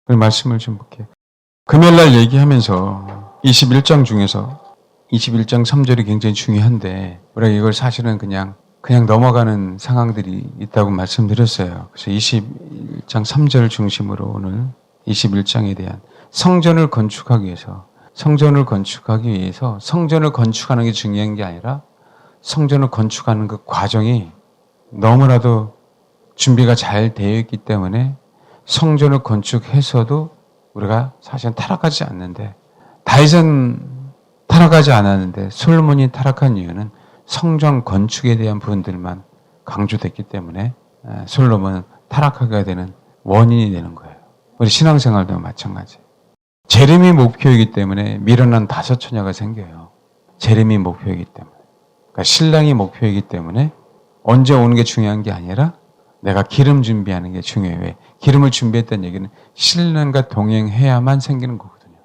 그 말씀을 좀 볼게요. 금요일날 얘기하면서 21장 중에서 21장 3절이 굉장히 중요한데 우리가 이걸 사실은 그냥 넘어가는 상황들이 있다고 말씀드렸어요. 그래서 21장 3절 중심으로 오늘 21장에 대한 성전을 건축하기 위해서 성전을 건축하는 게 중요한 게 아니라 성전을 건축하는 그 과정이 너무나도 준비가 잘 되어 있기 때문에 성전을 건축해서도 우리가 사실은 타락하지 않는데, 다윗은 타락하지 않았는데 솔로몬이 타락한 이유는 성전 건축에 대한 부분들만 강조됐기 때문에 솔로몬은 타락하게 되는 원인이 되는 거예요. 우리 신앙생활도 마찬가지. 재림이 목표이기 때문에 미련한 다섯 처녀가 생겨요. 재림이 목표이기 때문에. 그러니까 신랑이 목표이기 때문에 언제 오는 게 중요한 게 아니라 내가 기름 준비하는 게 중요해요. 왜? 기름을 준비했다는 얘기는 신랑과 동행해야만 생기는 거거든요.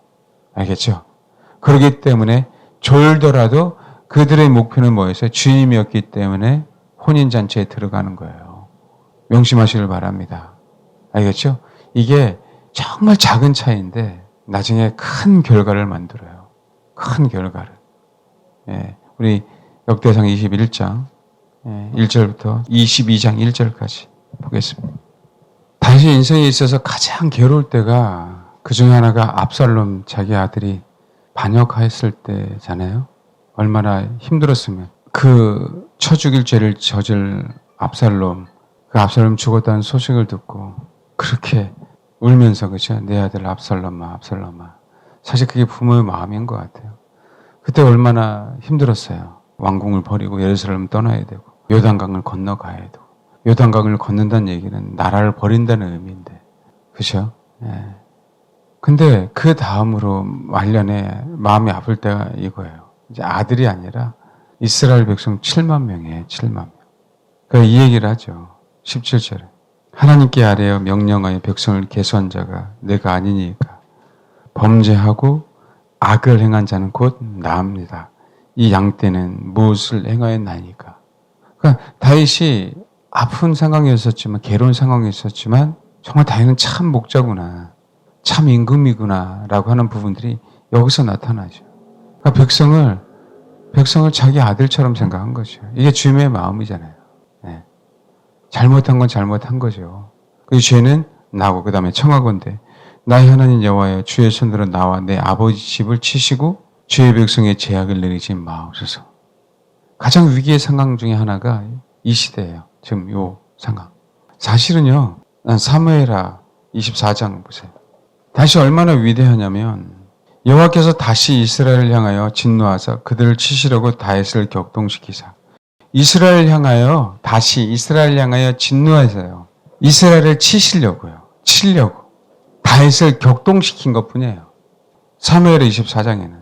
알겠죠? 그렇기 때문에 졸더라도 그들의 목표는 뭐였어요? 주님이었기 때문에 혼인잔치에 들어가는 거예요. 명심하시길 바랍니다. 알겠죠? 이게 정말 작은 차이인데 나중에 큰 결과를 만들어요. 큰 결과를. 예, 우리 역대상 21장 1절부터 22장 1절까지 보겠습니다. 다윗의 인생에 있어서 가장 괴로울 때가 그 중에 하나가 압살롬 자기 아들이 반역하였을 때잖아요. 얼마나 힘들었으면 그 쳐 죽일 죄를 저질 압살롬, 그 압살롬 죽었다는 소식을 듣고 그렇게 울면서 그죠? 내 아들 압살롬아 압살롬아. 사실 그게 부모의 마음인 것 같아요. 그때 얼마나 힘들었어요. 왕궁을 버리고 예루살렘 떠나야 되고 요단강을 건너가야 되고, 요단강을 건넌다는 얘기는 나라를 버린다는 의미인데, 그죠? 예. 근데 그 다음으로 말년에 마음이 아플 때가 이거예요. 이제 아들이 아니라 이스라엘 백성 7만 명이에요. 7만 명. 그러니까 이 얘기를 하죠. 17절에. 하나님께 아뢰어 명령하여 백성을 계수한 자가 내가 아니니까 범죄하고 악을 행한 자는 곧 나입니다. 이 양떼는 무엇을 행하였나이까. 그러니까 다윗이 아픈 상황이었었지만, 괴로운 상황이었었지만 정말 다윗은 참 목자구나, 참 임금이구나 라고 하는 부분들이 여기서 나타나죠. 그러니까 백성을 자기 아들처럼 생각한 거죠. 이게 주님의 마음이잖아요. 네. 잘못한 건 잘못한 거죠. 그 죄는 나고, 그 다음에 청하건대 나의 하나님 여호와여 주의 손으로 나와 내 아버지 집을 치시고 주의 백성의 죄악을 내리지 마옵소서. 가장 위기의 상황 중에 하나가 이 시대예요. 지금 요 상황. 사실은요, 사무엘하 24장 보세요. 다시 얼마나 위대하냐면 여호와께서 다시 이스라엘을 향하여 진노하사 그들을 치시려고 다윗을 격동시키사. 이스라엘을 향하여 진노하세요. 이스라엘을 치시려고요. 치려고. 다윗을 격동시킨 것뿐이에요. 사무엘하 24장에는.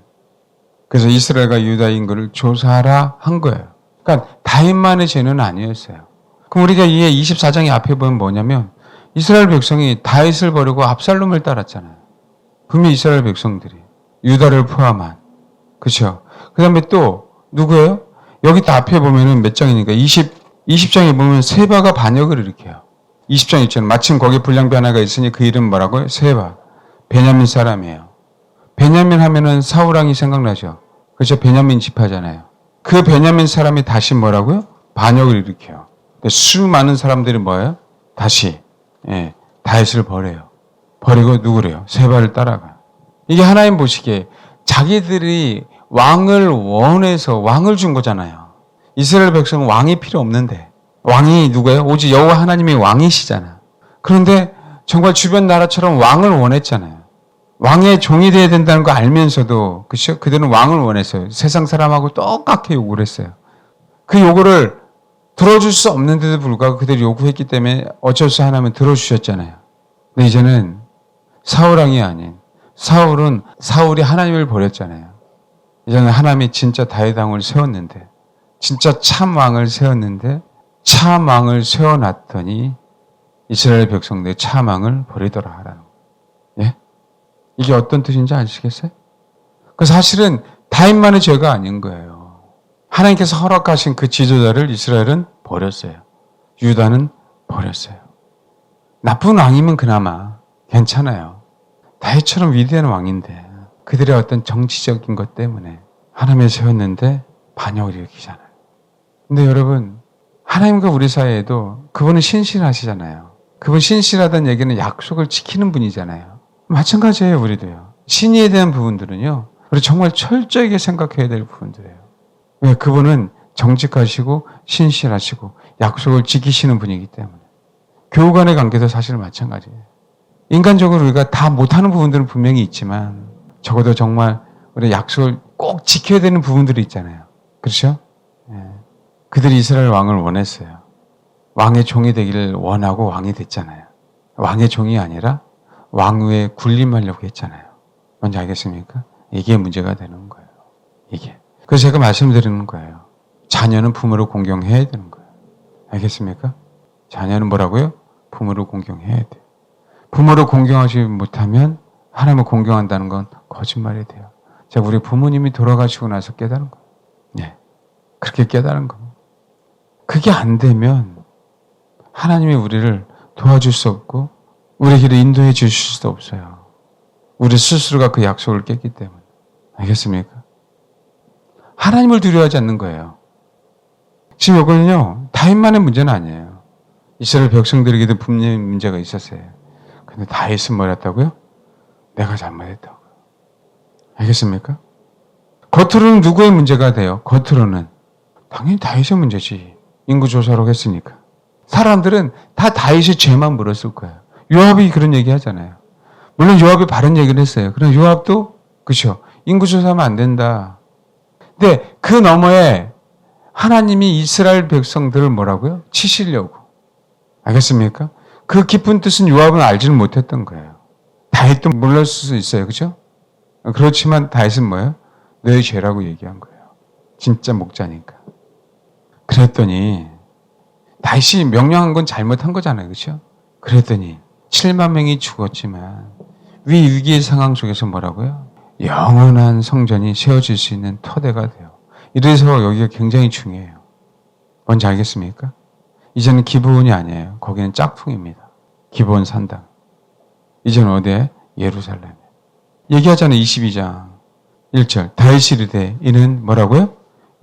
그래서 이스라엘과 유다 인구를 조사하라 한 거예요. 그러니까 다윗만의 죄는 아니었어요. 그럼 우리가 이에 24장의 앞에 보면 뭐냐면 이스라엘 백성이 다윗을 버리고 압살롬을 따랐잖아요. 분명히 이스라엘 백성들이. 유다를 포함한. 그렇죠? 그 다음에 또 누구예요? 여기 다 앞에 보면은 몇 장이니까 20장에 보면 세바가 반역을 일으켜요. 20장 있잖아요. 마침 거기 불량배 하나가 있으니 그 이름 뭐라고요? 세바. 베냐민 사람이에요. 베냐민 하면은 사울왕이 생각나죠? 그렇죠? 베냐민 지파잖아요. 그 베냐민 사람이 다시 뭐라고요? 반역을 일으켜요. 수많은 사람들이 뭐예요? 다시 다윗을 버려요. 버리고 누구래요? 세바를 따라가요. 이게 하나님 보시기에 자기들이 왕을 원해서 왕을 준 거잖아요. 이스라엘 백성은 왕이 필요 없는데, 왕이 누구예요? 오직 여호와 하나님이 왕이시잖아. 그런데 정말 주변 나라처럼 왕을 원했잖아요. 왕의 종이 되어야 된다는 거 알면서도, 그렇죠? 그들은 왕을 원했어요. 세상 사람하고 똑같게 요구를 했어요. 그 요구를 들어줄 수 없는데도 불구하고 그들이 요구했기 때문에 어쩔 수 하나면 들어주셨잖아요. 근데 이제는 사울왕이 아닌, 사울이 하나님을 버렸잖아요. 이제는 하나님이 진짜 다윗 왕을 세웠는데, 진짜 참 왕을 세웠는데, 참 왕을 세워놨더니 이스라엘 백성들이 참 왕을 버리더라 하라는 거예요. 예? 이게 어떤 뜻인지 아시겠어요? 그 사실은 다윗만의 죄가 아닌 거예요. 하나님께서 허락하신 그 지도자를 이스라엘은 버렸어요. 유다는 버렸어요. 나쁜 왕이면 그나마 괜찮아요. 다윗처럼 위대한 왕인데 그들의 어떤 정치적인 것 때문에 하나님을 세웠는데 반역을 일으키잖아요. 근데 여러분, 하나님과 우리 사이에도 그분은 신실하시잖아요. 그분 신실하다는 얘기는 약속을 지키는 분이잖아요. 마찬가지예요, 우리도요. 신의에 대한 부분들은요, 우리 정말 철저하게 생각해야 될 부분들이에요. 왜? 그분은 정직하시고 신실하시고 약속을 지키시는 분이기 때문에. 교우 간의 관계도 사실 마찬가지예요. 인간적으로 우리가 다 못하는 부분들은 분명히 있지만 적어도 정말 우리 약속을 꼭 지켜야 되는 부분들이 있잖아요. 그렇죠? 그들이 이스라엘 왕을 원했어요. 왕의 종이 되기를 원하고 왕이 됐잖아요. 왕의 종이 아니라 왕위에 군림하려고 했잖아요. 뭔지 알겠습니까? 이게 문제가 되는 거예요. 이게. 그래서 제가 말씀드리는 거예요. 자녀는 부모를 공경해야 되는 거예요. 알겠습니까? 자녀는 뭐라고요? 부모를 공경해야 돼요. 부모를 공경하지 못하면 하나님을 공경한다는 건 거짓말이 돼요. 자, 우리 부모님이 돌아가시고 나서 깨달은 거예요. 네. 그렇게 깨달은 겁니다. 그게 안 되면 하나님이 우리를 도와줄 수 없고 우리 길을 인도해 주실 수도 없어요. 우리 스스로가 그 약속을 깼기 때문에. 알겠습니까? 하나님을 두려워하지 않는 거예요. 지금 이거는요, 다윗만의 문제는 아니에요. 이스라엘 백성들에게도 분명히 문제가 있었어요. 근데 다윗은 뭐랬다고요? 내가 잘못했다고요. 알겠습니까? 겉으로는 누구의 문제가 돼요? 겉으로는. 당연히 다윗의 문제지. 인구조사로 했으니까. 사람들은 다 다윗의 죄만 물었을 거예요. 요압이 그런 얘기 하잖아요. 물론 요압이 바른 얘기를 했어요. 그럼 요압도, 그렇죠. 인구조사하면 안 된다. 근데 그 너머에 하나님이 이스라엘 백성들을 뭐라고요? 치시려고. 알겠습니까? 그 깊은 뜻은 요압은 알지는 못했던 거예요. 다윗도 몰랐을 수 있어요. 그렇죠? 그렇지만 다윗은 뭐예요? 너의 죄라고 얘기한 거예요. 진짜 목자니까. 그랬더니 다윗이 명령한 건 잘못한 거잖아요. 그렇죠? 그랬더니 7만 명이 죽었지만 위기의 상황 속에서 뭐라고요? 영원한 성전이 세워질 수 있는 토대가 돼요. 이래서 여기가 굉장히 중요해요. 뭔지 알겠습니까? 이제는 기브온이 아니에요. 거기는 짝퉁입니다. 기브온 산당. 이제는 어디에? 예루살렘. 얘기하잖아요. 22장 1절. 다윗이 이르되 이는 뭐라고요?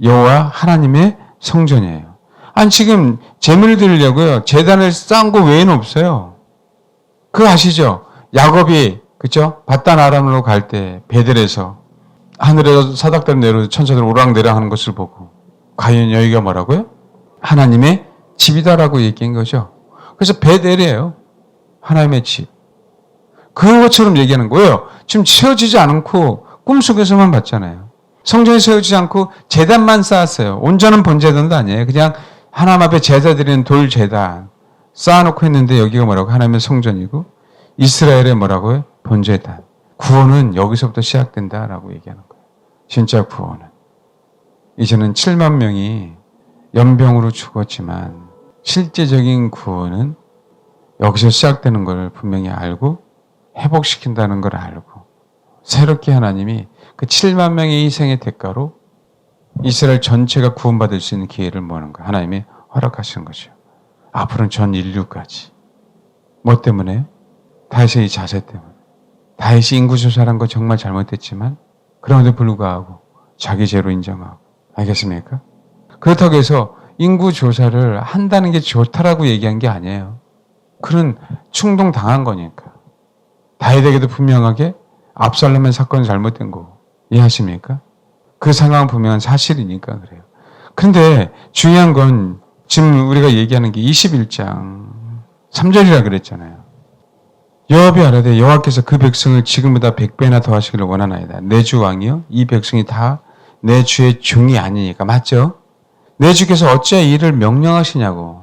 여호와 하나님의 성전이에요. 아니 지금 제물을 드리려고요. 제단을 쌓은 거 외에는 없어요. 그거 아시죠? 야곱이 그죠? 바단 아람으로 갈 때 베델에서 하늘에서 사닥다리 내려 천사들 오락내락 하는 것을 보고 과연 여기가 뭐라고요? 하나님의 집이다라고 얘기한 거죠. 그래서 베델이에요. 하나님의 집. 그것처럼 얘기하는 거예요. 지금 세워지지 않고 꿈속에서만 봤잖아요. 성전이 세워지지 않고 제단만 쌓았어요. 온전한 본제단도 아니에요. 그냥 하나님 앞에 제사 드리는 돌 제단 쌓아놓고 했는데 여기가 뭐라고? 하나님의 성전이고 이스라엘의 뭐라고요? 본제단. 구원은 여기서부터 시작된다라고 얘기하는 거예요. 진짜 구원은. 이제는 7만 명이 연병으로 죽었지만 실제적인 구원은 여기서 시작되는 걸 분명히 알고 회복시킨다는 걸 알고 새롭게 하나님이 그 7만 명의 희생의 대가로 이스라엘 전체가 구원받을 수 있는 기회를 모는 거예요. 하나님이 허락하시는 거죠. 앞으로는 전 인류까지. 뭐 때문에요? 다윗의 이 자세 때문에. 다윗이 인구조사란 거 정말 잘못했지만 그럼에도 불구하고 자기 죄로 인정하고. 알겠습니까? 그렇다고 해서 인구조사를 한다는 게 좋다라고 얘기한 게 아니에요. 그는 충동당한 거니까. 다윗에게도 분명하게 압살롬의 사건이 잘못된 거 이해하십니까? 그 상황은 분명한 사실이니까 그래요. 근데 중요한 건 지금 우리가 얘기하는 게 21장 3절이라 그랬잖아요. 여호와이 아뢰되 여호와께서 그 백성을 지금보다 100배나 더하시기를 원하나이다. 내 주 왕이요? 이 백성이 다 내 주의 종이 아니니까. 맞죠? 내 주께서 어찌하여 이를 명령하시냐고.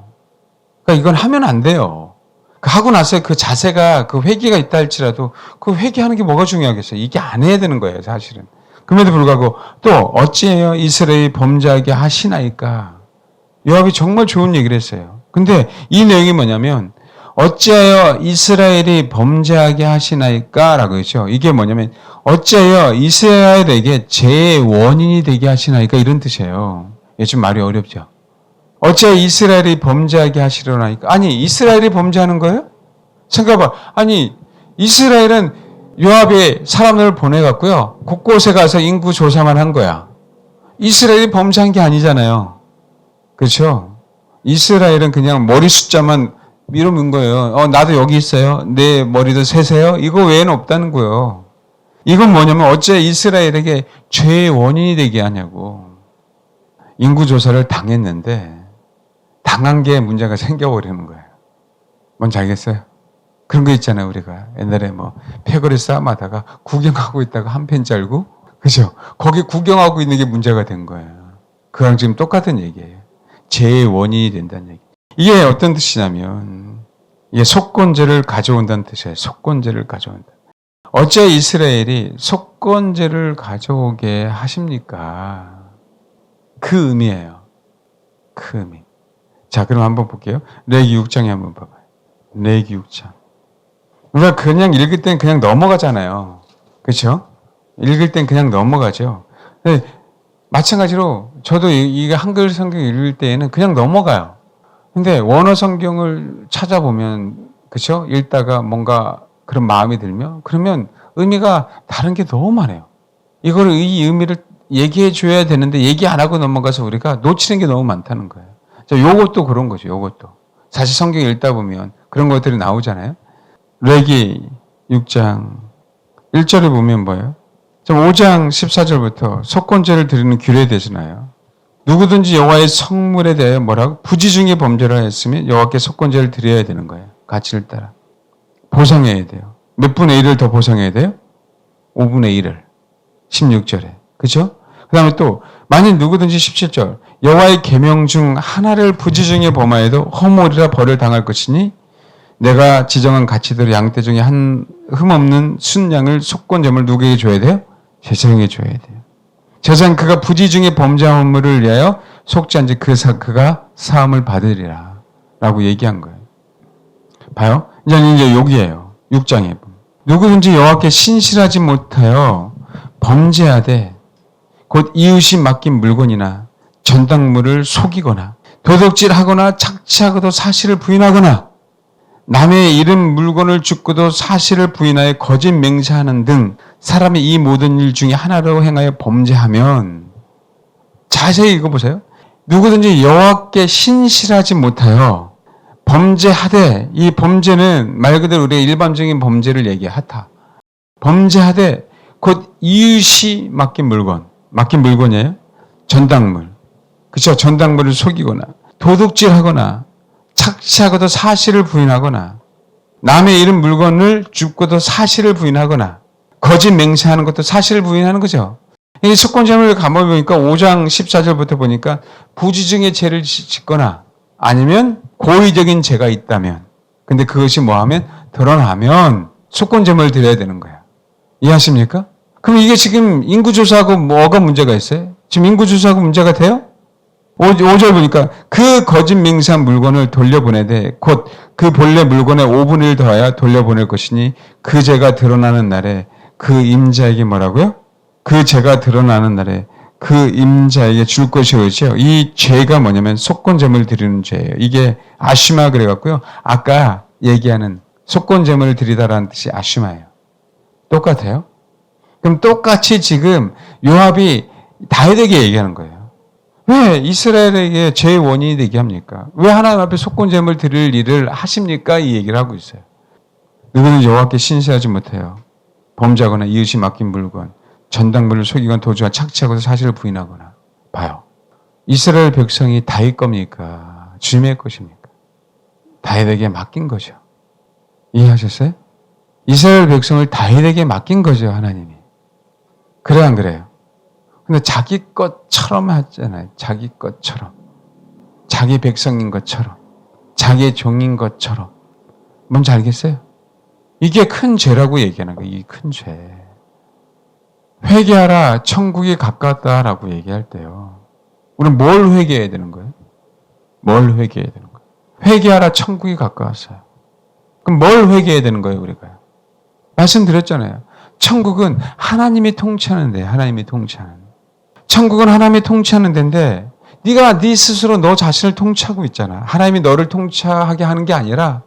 그러니까 이건 하면 안 돼요. 하고 나서 그 자세가 그 회개가 있다 할지라도 그 회개하는 게 뭐가 중요하겠어요. 이게 안 해야 되는 거예요. 사실은. 그럼에도 불구하고 또 어찌하여 이스라엘이 범죄하게 하시나이까. 요압이 정말 좋은 얘기를 했어요. 근데 이 내용이 뭐냐면 어찌하여 이스라엘이 범죄하게 하시나이까 라고 했죠. 이게 뭐냐면 어찌하여 이스라엘에게 죄의 원인이 되게 하시나이까 이런 뜻이에요. 요즘 말이 어렵죠. 어찌하여 이스라엘이 범죄하게 하시려나이까. 아니 이스라엘이 범죄하는 거예요? 생각해봐. 아니 이스라엘은 요압이 사람을 보내갖고요. 곳곳에 가서 인구 조사만 한 거야. 이스라엘이 범죄한 게 아니잖아요. 그렇죠? 이스라엘은 그냥 머리 숫자만 밀어민 거예요. 나도 여기 있어요. 내 머리도 세세요. 이거 외에는 없다는 거예요. 이건 뭐냐면 어째 이스라엘에게 죄의 원인이 되게 하냐고. 인구조사를 당했는데 당한 게 문제가 생겨버리는 거예요. 뭔지 알겠어요? 그런 거 있잖아요. 우리가 옛날에 패거리 싸움하다가 구경하고 있다가 한 팬 잘고, 그죠? 거기 구경하고 있는 게 문제가 된 거예요. 그랑 지금 똑같은 얘기예요. 죄의 원인이 된다는 얘기. 이게 어떤 뜻이냐면 이게 속건제를 가져온다는 뜻이에요. 속건제를 가져온다. 어째 이스라엘이 속건제를 가져오게 하십니까? 그 의미예요. 그 의미. 자, 그럼 한번 볼게요. 레위기 6장에 한번 봐봐요. 레위기 6장. 우리가 그냥 읽을 땐 그냥 넘어가잖아요. 그렇죠? 읽을 땐 그냥 넘어가죠. 근데 마찬가지로 저도 이게 한글 성경 읽을 때에는 그냥 넘어가요. 근데 원어 성경을 찾아보면, 그렇죠? 읽다가 뭔가 그런 마음이 들면, 그러면 의미가 다른 게 너무 많아요. 이 의미를 얘기해 줘야 되는데 얘기 안 하고 넘어가서 우리가 놓치는 게 너무 많다는 거예요. 자, 요것도 그런 거죠. 요것도. 사실 성경 읽다 보면 그런 것들이 나오잖아요. 레위기 6장 1절에 보면 뭐예요? 5장 14절부터 속건제를 드리는 규례에 대해서나요. 누구든지 여호와의 성물에 대하여 뭐라고? 부지중에 범죄를 했으면 여호와께 속건제를 드려야 되는 거예요. 가치를 따라. 보상해야 돼요. 몇 분의 1을 더 보상해야 돼요? 5분의 1을. 16절에. 그렇죠? 그 다음에 또 만일 누구든지 17절 여호와의 계명 중 하나를 부지중에 범하여도 허물이라 벌을 당할 것이니 내가 지정한 가치대로 양떼 중에 한 흠없는 순양을 속건제물 누구에게 줘야 돼요? 제사장에게 줘야 돼요. 제사장 그가 부지중에 범죄한 허물을 위하여 속지 않지 그가 사함을 받으리라 라고 얘기한 거예요. 봐요. 이제 여기에요. 6장에 누구든지 여호와께 신실하지 못하여 범죄하되 곧 이웃이 맡긴 물건이나 전당물을 속이거나 도둑질하거나 착취하고도 사실을 부인하거나 남의 잃은 물건을 줍고도 사실을 부인하여 거짓 맹세하는 등 사람이 이 모든 일 중에 하나로 행하여 범죄하면, 자세히 읽어보세요. 누구든지 여호와께 신실하지 못하여 범죄하되, 이 범죄는 말 그대로 우리가 일반적인 범죄를 얘기하다. 범죄하되 곧 이웃이 맡긴 물건이에요. 전당물. 그렇죠? 전당물을 속이거나 도둑질하거나 착취하고도 사실을 부인하거나 남의 잃은 물건을 줍고도 사실을 부인하거나 거짓 맹세하는 것도 사실을 부인하는 거죠. 이 속건제물을 가만 보니까 5장 14절부터 보니까 부지중에 죄를 짓거나 아니면 고의적인 죄가 있다면, 근데 그것이 뭐하면 드러나면 속건제물을 드려야 되는 거야. 이해하십니까? 그럼 이게 지금 인구조사하고 뭐가 문제가 있어요? 지금 인구조사하고 문제가 돼요? 5절 보니까 그 거짓 맹세한 물건을 돌려보내되 곧 그 본래 물건의 5분의 1 더하여 돌려보낼 것이니 그 죄가 드러나는 날에 그 임자에게 뭐라고요? 그 죄가 드러나는 날에 그 임자에게 줄 것이오죠. 이 죄가 뭐냐면 속건제물 드리는 죄예요. 이게 아슈마 그래갖고요. 아까 얘기하는 속건제물을 드리다라는 뜻이 아슈마예요. 똑같아요? 그럼 똑같이 지금 요압이 다윗에게 얘기하는 거예요. 왜 이스라엘에게 죄의 원인이 되게 합니까? 왜 하나님 앞에 속건제물 드릴 일을 하십니까? 이 얘기를 하고 있어요. 누구는 여호와께 신실하지 못해요. 범죄하거나 이웃이 맡긴 물건, 전당물을 속이거나 도주하거나 착취하고도 사실을 부인하거나. 봐요. 이스라엘 백성이 다윗 겁니까? 주님의 것입니까? 다윗에게 맡긴 거죠. 이해하셨어요? 이스라엘 백성을 다윗에게 맡긴 거죠, 하나님이. 그래 안 그래요? 근데 자기 것처럼 하잖아요. 자기 것처럼. 자기 백성인 것처럼. 자기의 종인 것처럼. 뭔지 알겠어요? 이게 큰 죄라고 얘기하는 거예요. 이 큰 죄. 회개하라, 천국이 가깝다라고 얘기할 때요. 우리는 뭘 회개해야 되는 거예요? 뭘 회개해야 되는 거예요? 회개하라, 천국이 가까웠어요. 그럼 뭘 회개해야 되는 거예요, 우리가? 말씀드렸잖아요. 천국은 하나님이 통치하는 데예요. 하나님이 통치하는. 천국은 하나님이 통치하는 데인데 네가 네 스스로 너 자신을 통치하고 있잖아. 하나님이 너를 통치하게 하는 게 아니라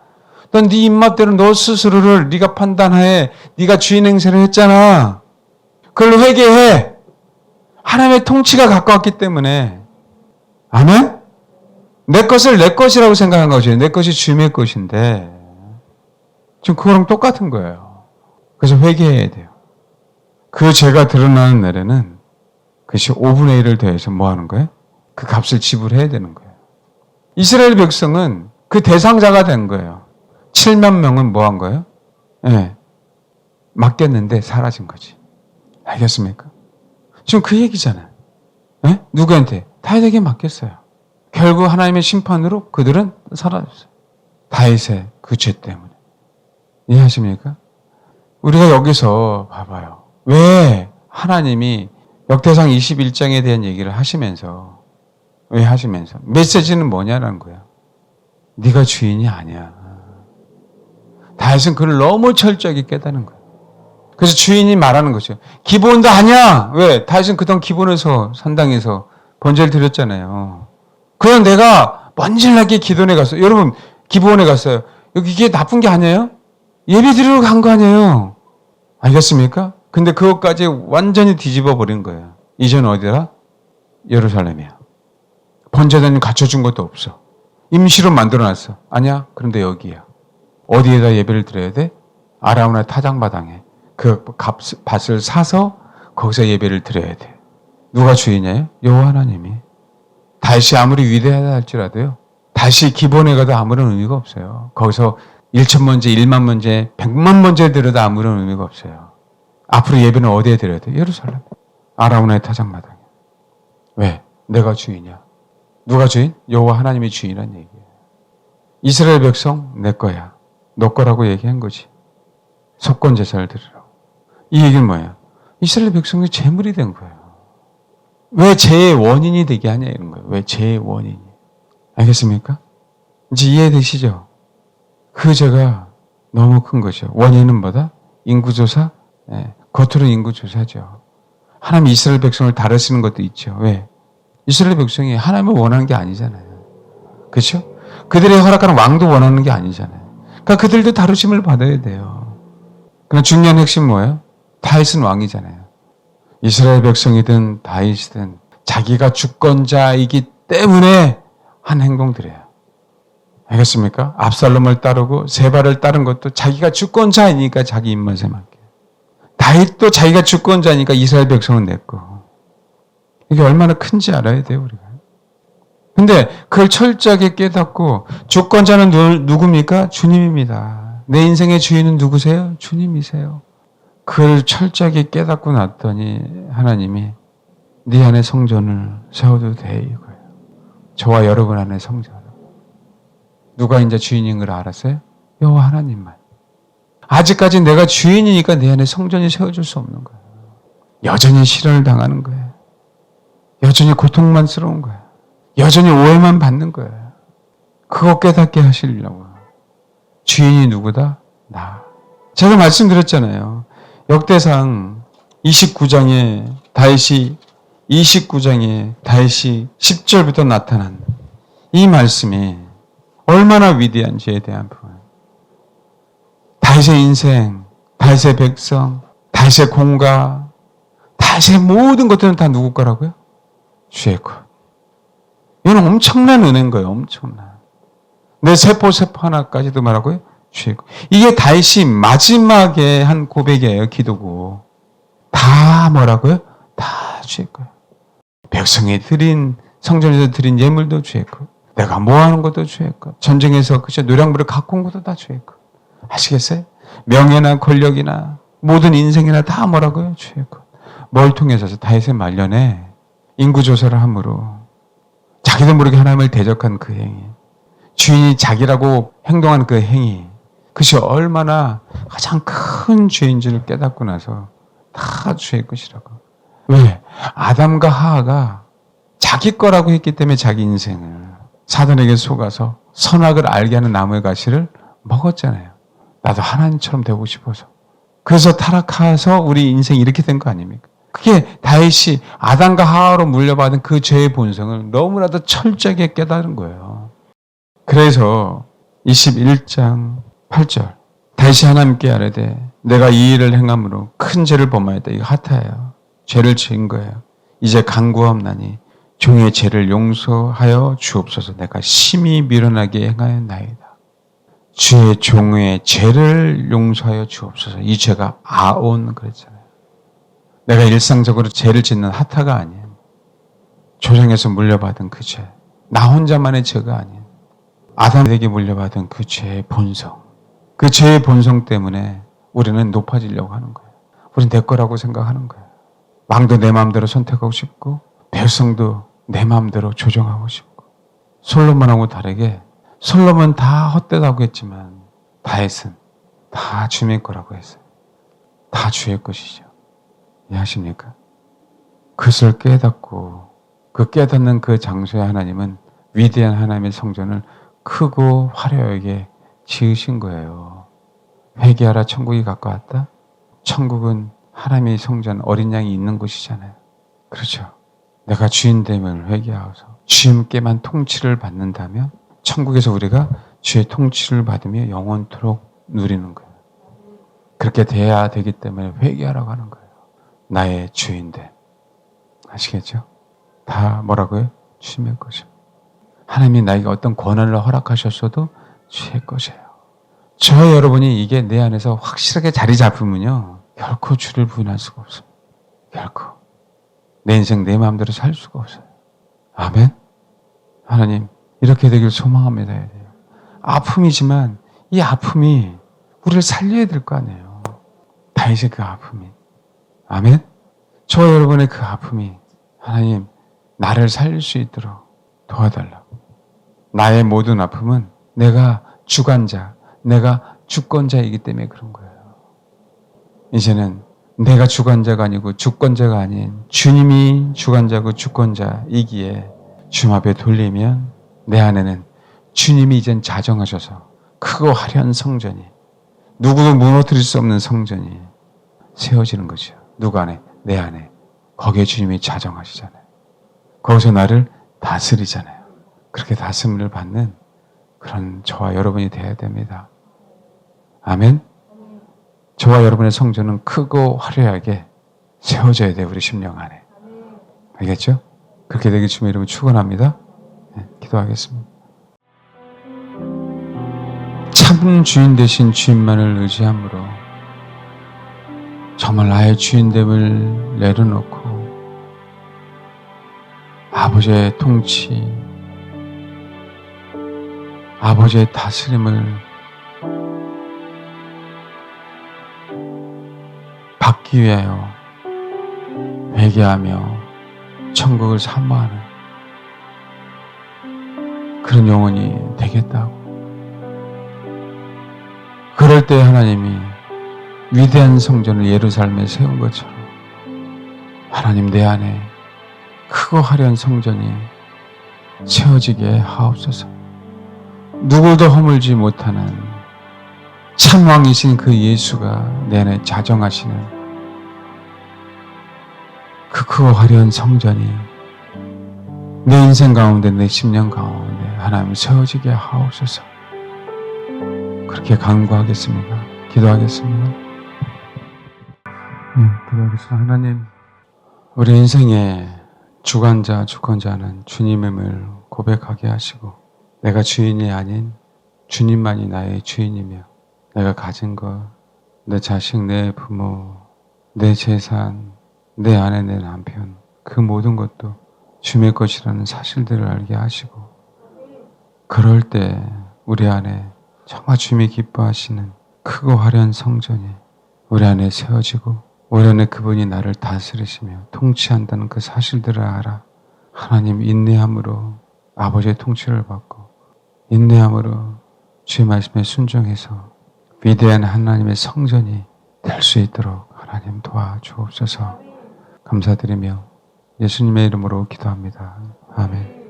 넌 네 입맛대로 너 스스로를 네가 판단하에 네가 주인 행세를 했잖아. 그걸 회개해. 하나님의 통치가 가까웠기 때문에. 아멘? 내 것을 내 것이라고 생각한 거죠. 내 것이 주님의 것인데 지금 그거랑 똑같은 거예요. 그래서 회개해야 돼요. 그 죄가 드러나는 날에는 그것이 5분의 1을 더해서 뭐 하는 거예요? 그 값을 지불해야 되는 거예요. 이스라엘 백성은 그 대상자가 된 거예요. 7만 명은 뭐 한 거예요? 네. 맡겼는데 사라진 거지. 알겠습니까? 지금 그 얘기잖아요. 네? 누구한테? 다윗에게 맡겼어요. 결국 하나님의 심판으로 그들은 사라졌어요. 다윗의 그 죄 때문에. 이해하십니까? 우리가 여기서 봐봐요. 왜 하나님이 역대상 21장에 대한 얘기를 하시면서 왜 하시면서 메시지는 뭐냐라는 거예요. 네가 주인이 아니야. 다윗은 그를 너무 철저하게 깨닫는 거예요. 그래서 주인이 말하는 거죠. 기브온도 아니야. 왜? 다윗은 그동안 기브온에서 산당에서 번제를 드렸잖아요. 그냥 내가 번질나게 기도원에 갔어요. 여러분 기브온에 갔어요. 여기 이게 나쁜 게 아니에요? 예배 드리러 간 거 아니에요? 알겠습니까? 근데 그것까지 완전히 뒤집어 버린 거예요. 이제는 어디라? 예루살렘이야. 번제단이 갖춰준 것도 없어. 임시로 만들어놨어. 아니야? 그런데 여기야. 어디에다 예배를 드려야 돼? 아라우나 타작마당에 그 밭을 사서 거기서 예배를 드려야 돼. 누가 주인이에요? 여호와 하나님이. 다시 아무리 위대하다 할지라도요. 다시 기본에 가도 아무런 의미가 없어요. 거기서 1,000번째, 1만 번째, 100만 번째 드려도 아무런 의미가 없어요. 앞으로 예배는 어디에 드려야 돼? 예루살렘. 아라우나의 타작마당에. 왜? 내가 주인이야. 누가 주인? 여호와 하나님이 주인이란 얘기예요. 이스라엘 백성 내 거야. 너 거라고 얘기한 거지. 속건 제사를 드리라고. 이 얘기는 뭐예요? 이스라엘 백성이 재물이 된 거예요. 왜 죄의 원인이 되게 하냐 이런 거예요. 왜 죄의 원인이. 알겠습니까? 이제 이해되시죠? 그 죄가 너무 큰 거죠. 원인은 뭐다? 인구조사? 네. 겉으로는 인구조사죠. 하나님 이스라엘 백성을 다루시는 것도 있죠. 왜? 이스라엘 백성이 하나님을 원하는 게 아니잖아요. 그렇죠? 그들의 허락하는 왕도 원하는 게 아니잖아요. 그러니까 그들도 다루심을 받아야 돼요. 그러나 중요한 핵심은 뭐예요? 다윗은 왕이잖아요. 이스라엘 백성이든 다윗이든 자기가 주권자이기 때문에 한 행동들이에요. 알겠습니까? 압살롬을 따르고 세바를 따른 것도 자기가 주권자이니까 자기 입맛에 맞게. 다윗도 자기가 주권자니까 이스라엘 백성은 냈고. 이게 얼마나 큰지 알아야 돼요, 우리가. 근데 그걸 철저하게 깨닫고 주권자는 누굽니까? 주님입니다. 내 인생의 주인은 누구세요? 주님이세요. 그걸 철저하게 깨닫고 났더니 하나님이 네 안에 성전을 세워도 돼 이거예요. 저와 여러분 안에 성전. 누가 이제 주인인 걸 알았어요? 여호와 하나님만. 아직까지 내가 주인이니까 내 안에 성전이 세워질 수 없는 거예요. 여전히 시련을 당하는 거예요. 여전히 고통만스러운 거예요. 여전히 오해만 받는 거예요. 그거 깨닫게 하시려고. 주인이 누구다? 나. 제가 말씀드렸잖아요. 역대상 29장에 다윗이 10절부터 나타난 이 말씀이 얼마나 위대한지에 대한 부분. 다윗의 인생, 다윗의 백성, 다윗의 공가, 다윗의 모든 것들은 다 누구 거라고요? 주의 것. 이건 엄청난 은혜인 거예요. 엄청난. 내 세포 하나까지도 말하고요. 주의 것. 이게 다윗이 마지막에 한 고백이에요. 기도고. 다 뭐라고요? 다 주의 거예요. 백성이 드린, 성전에서 드린 예물도 주의 것. 내가 뭐하는 것도 주의 것. 전쟁에서 그저 노량물을 갖고 온 것도 다 주의 것. 아시겠어요? 명예나 권력이나 모든 인생이나 다 뭐라고요? 주의 것. 뭘 통해서 다윗의 말년에 인구조사를 함으로 자기도 모르게 하나님을 대적한 그 행위, 주인이 자기라고 행동한 그 행위, 그것이 얼마나 가장 큰 죄인지를 깨닫고 나서 다 주의 것이라고. 왜? 아담과 하하가 자기 거라고 했기 때문에 자기 인생을 사단에게 속아서 선악을 알게 하는 나무의 가시를 먹었잖아요. 나도 하나님처럼 되고 싶어서. 그래서 타락해서 우리 인생이 이렇게 된 거 아닙니까? 그게 다윗이 아담과 하하로 물려받은 그 죄의 본성을 너무나도 철저하게 깨달은 거예요. 그래서 21장 8절. 다시 하나님께 아뢰되 내가 이 일을 행함으로 큰 죄를 범하였다. 이거 하타예요. 죄를 지은 거예요. 이제 간구하옵나니 종의 죄를 용서하여 주옵소서. 내가 심히 미련하게 행하였나이다. 주의 종의 죄를 용서하여 주옵소서. 이 죄가 아온 그랬잖아요. 내가 일상적으로 죄를 짓는 하타가 아니에요. 조상에서 물려받은 그 죄. 나 혼자만의 죄가 아니에요. 아담에게 물려받은 그 죄의 본성. 그 죄의 본성 때문에 우리는 높아지려고 하는 거예요. 우리는 내 거라고 생각하는 거예요. 왕도 내 마음대로 선택하고 싶고 백성도 내 마음대로 조정하고 싶고. 솔로몬하고 다르게 솔로몬 다 헛되다고 했지만 다윗은 다 주님의 거라고 했어요. 다 주의 것이죠. 이해하십니까? 그것을 깨닫고 그 깨닫는 그 장소에 하나님은 위대한 하나님의 성전을 크고 화려하게 지으신 거예요. 회개하라 천국이 가까웠다. 천국은 하나님의 성전 어린 양이 있는 곳이잖아요. 그렇죠. 내가 주인됨을 회개하여서 주님께만 통치를 받는다면 천국에서 우리가 주의 통치를 받으며 영원토록 누리는 거예요. 그렇게 돼야 되기 때문에 회개하라고 하는 거예요. 나의 주인됨. 아시겠죠? 다 뭐라고요? 주님의 것입니다. 하나님이 나에게 어떤 권한을 허락하셨어도 주의 것이에요. 저와 여러분이 이게 내 안에서 확실하게 자리 잡으면요. 결코 주를 부인할 수가 없습니다. 결코. 내 인생 내 마음대로 살 수가 없어요. 아멘? 하나님 이렇게 되길 소망합니다. 아픔이지만 이 아픔이 우리를 살려야 될 거 아니에요. 다윗의 그 아픔이. 아멘? 저와 여러분의 그 아픔이 하나님 나를 살릴 수 있도록 도와달라고. 나의 모든 아픔은 내가 주관자, 내가 주권자이기 때문에 그런 거예요. 이제는 내가 주관자가 아니고 주권자가 아닌 주님이 주관자고 주권자이기에 주님 앞에 돌리면 내 안에는 주님이 이젠 자정하셔서 크고 화려한 성전이 누구도 무너뜨릴 수 없는 성전이 세워지는 거죠. 누구 안에? 내 안에. 거기에 주님이 자정하시잖아요. 거기서 나를 다스리잖아요. 그렇게 다스림을 받는 그런 저와 여러분이 되어야 됩니다. 아멘? 저와 여러분의 성전은 크고 화려하게 세워져야 돼요. 우리 심령 안에. 알겠죠? 그렇게 되길 주님의 이름으로 축원합니다. 네, 기도하겠습니다. 참 주인 되신 주님만을 의지함으로 정말 나의 주인됨을 내려놓고 아버지의 통치, 아버지의 다스림을 받기 위하여 회개하며 천국을 사모하는 그런 영혼이 되겠다고. 그럴 때 하나님이 위대한 성전을 예루살렘에 세운 것처럼 하나님 내 안에 크고 화려한 성전이 세워지게 하옵소서. 누구도 허물지 못하는 참 왕이신 그 예수가 내 안에 자정하시는 그 크고 화려한 성전이 내 인생 가운데 내 심령 가운데 하나님 세워지게 하옵소서. 그렇게 간구하겠습니다. 기도하겠습니다. 기도하겠습니다. 하나님, 우리 인생의 주관자, 주권자는 주님임을 고백하게 하시고 내가 주인이 아닌 주님만이 나의 주인이며 내가 가진 것, 내 자식, 내 부모, 내 재산, 내 아내, 내 남편 그 모든 것도 주님의 것이라는 사실들을 알게 하시고 그럴 때 우리 안에 정말 주님이 기뻐하시는 크고 화려한 성전이 우리 안에 세워지고 우리 안에 그분이 나를 다스리시며 통치한다는 그 사실들을 알아 하나님 인내함으로 아버지의 통치를 받고 인내함으로 주의 말씀에 순종해서 위대한 하나님의 성전이 될 수 있도록 하나님 도와주옵소서. 감사드리며 예수님의 이름으로 기도합니다. 아멘.